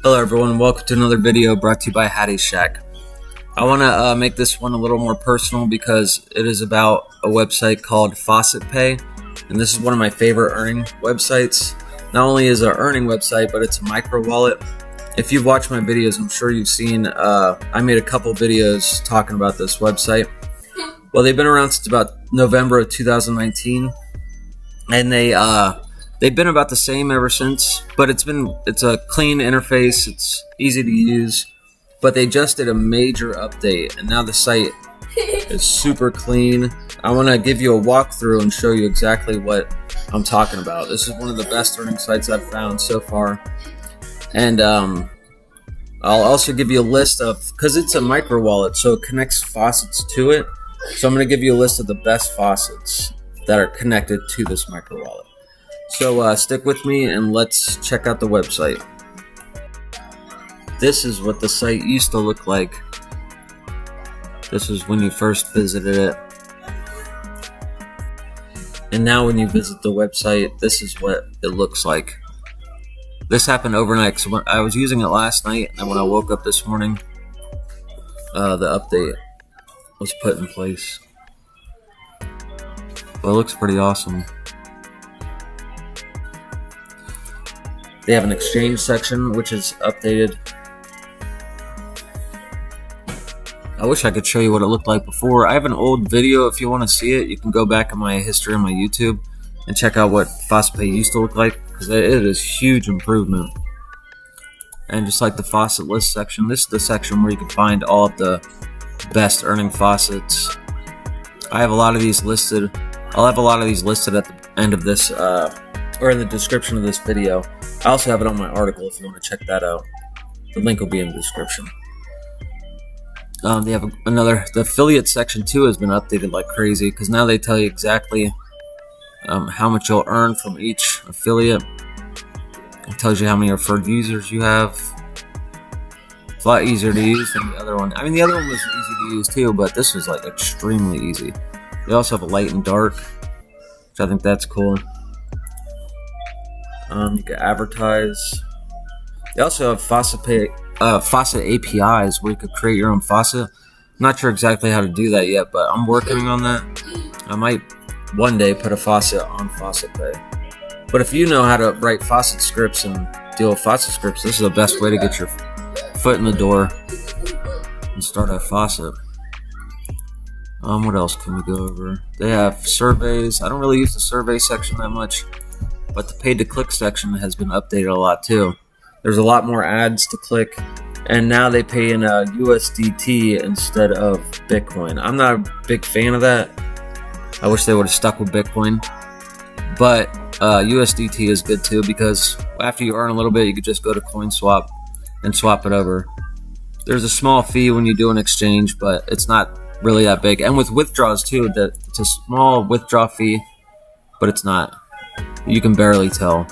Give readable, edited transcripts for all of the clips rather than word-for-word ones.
Hello everyone, welcome to another video brought to you by Hattie Shack. I want to make this one a little more personal because it is about a website called FaucetPay, and this is one of my favorite earning websites. Not only is it an earning website, but it's a micro wallet. If you've watched my videos, I'm sure you've seen I made a couple videos talking about this website. Well, they've been around since about November of 2019, and they've been about the same ever since, but it's a clean interface, it's easy to use, but they just did a major update and now the site is super clean. I want to give you a walkthrough and show you exactly what I'm talking about. This is one of the best earning sites I've found so far, and I'll also give you a list of, because it's a micro wallet, so it connects faucets to it, so I'm going to give you a list of the best faucets that are connected to this micro wallet. So stick with me and let's check out the website. This is what the site used to look like. This is when you first visited it. And now when you visit the website, this is what it looks like. This happened overnight, so I was using it last night, and when I woke up this morning, the update was put in place. Well, it looks pretty awesome. They have an exchange section, which is updated. I wish I could show you what it looked like before. I have an old video. If you want to see it, you can go back in my history on my YouTube and check out what FaucetPay used to look like, because it is huge improvement. And just like the faucet list section, this is the section where you can find all of the best earning faucets. I have a lot of these listed. I'll have a lot of these listed at the end of this, or in the description of this video. I also have it on my article if you want to check that out. The link will be in the description. They have the affiliate section too has been updated like crazy, because now they tell you exactly how much you'll earn from each affiliate. It tells you how many referred users you have. It's a lot easier to use than the other one. I mean, the other one was easy to use too, but this was like extremely easy. They also have a light and dark, which I think that's cool. You can advertise. They also have faucet APIs where you could create your own faucet. I'm not sure exactly how to do that yet, but I'm working on that. I might one day put a faucet on FaucetPay. But if you know how to write faucet scripts and deal with faucet scripts, this is the best way to get your foot in the door and start a faucet. What else can we go over? They have surveys. I don't really use the survey section that much, but the paid to click section has been updated a lot too. There's a lot more ads to click, and now they pay in USDT instead of Bitcoin. I'm not a big fan of that. I wish they would have stuck with Bitcoin, but USDT is good too, because after you earn a little bit, you could just go to CoinSwap and swap it over. There's a small fee when you do an exchange, but it's not really that big. And with withdrawals too, that it's a small withdrawal fee, but it's not. You can barely tell.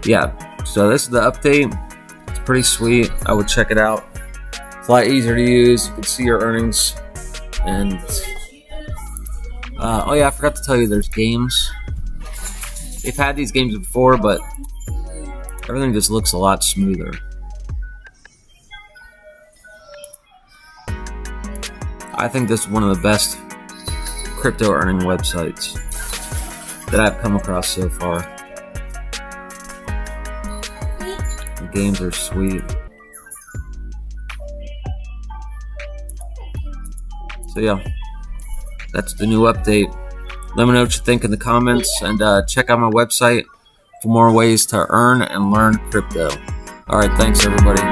Yeah, so this is the update. It's pretty sweet. I would check it out. It's a lot easier to use. You can see your earnings. And oh yeah, I forgot to tell you, there's games. They've had these games before, but everything just looks a lot smoother. I think this is one of the best crypto earning websites that I've come across so far. The games are sweet. So yeah, that's the new update. Let me know what you think in the comments, and check out my website for more ways to earn and learn crypto. Alright, thanks everybody.